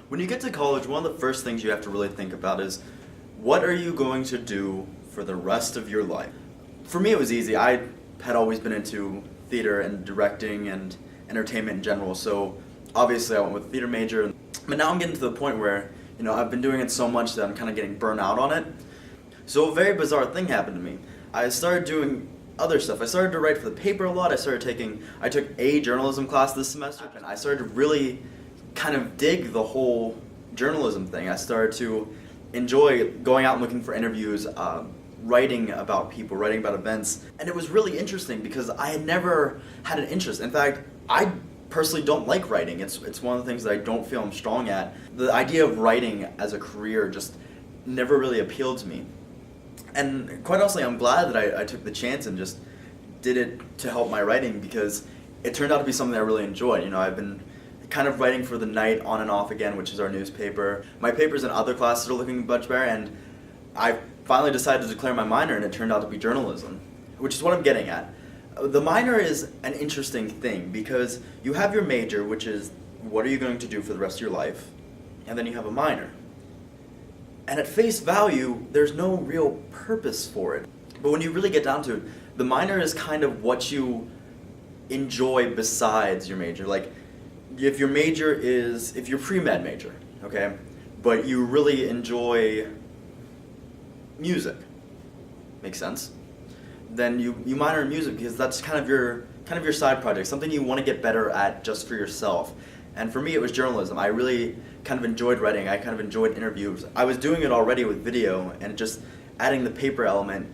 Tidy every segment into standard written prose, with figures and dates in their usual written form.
When you get to college, one of the first things you have to really think about is what are you going to do for the rest of your life? For me, it was easy. I had always been into theater and directing and entertainment in general, so obviously I went with a theater major. But now I'm getting to the point where, I've been doing it so much that I'm kind of getting burnt out on it. So a very bizarre thing happened to me. I started doing other stuff. I started to write for the paper a lot. I took a journalism class this semester, and I started to really kind of dig the whole journalism thing. I started to enjoy going out and looking for interviews, writing about people, writing about events, and it was really interesting because I had never had an interest. In fact, I personally don't like writing. It's one of the things that I don't feel I'm strong at. The idea of writing as a career just never really appealed to me. And quite honestly, I'm glad that I took the chance and just did it to help my writing because it turned out to be something I really enjoyed. I've been kind of writing for the Night on and off again, which is our newspaper. My papers in other classes are looking much better, and I finally decided to declare my minor, and it turned out to be journalism, which is what I'm getting at. The minor is an interesting thing because you have your major, which is what are you going to do for the rest of your life, and then you have a minor. And at face value, there's no real purpose for it. But when you really get down to it, the minor is kind of what you enjoy besides your major. Like, if you're pre-med major, okay, but you really enjoy music, makes sense, then you minor in music because that's kind of your side project, something you want to get better at just for yourself. And for me, it was journalism. I really kind of enjoyed writing. I kind of enjoyed interviews. I was doing it already with video, and just adding the paper element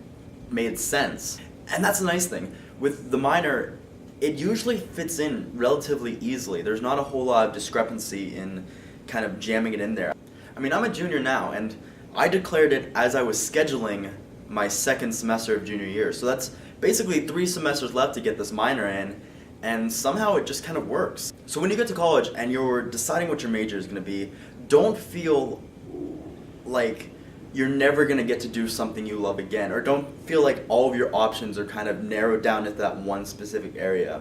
made sense. And that's a nice thing. With the minor, it usually fits in relatively easily. There's not a whole lot of discrepancy in kind of jamming it in there. I mean, I'm a junior now, and I declared it as I was scheduling my second semester of junior year. So that's basically 3 semesters left to get this minor in, and somehow it just kind of works. So when you get to college and you're deciding what your major is going to be, don't feel like you're never going to get to do something you love again, or don't feel like all of your options are kind of narrowed down to that one specific area.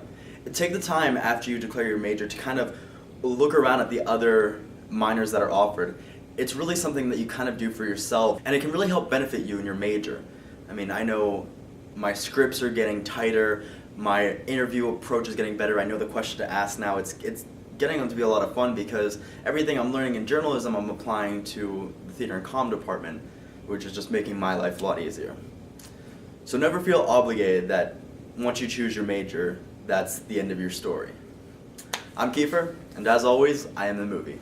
Take the time after you declare your major to kind of look around at the other minors that are offered. It's really something that you kind of do for yourself, and it can really help benefit you in your major. I mean, I know my scripts are getting tighter, my interview approach is getting better, I know the question to ask now, it's getting them to be a lot of fun because everything I'm learning in journalism I'm applying to the theater and comm department, which is just making my life a lot easier. So never feel obligated that once you choose your major, that's the end of your story. I'm Keefer, and as always, I am the movie.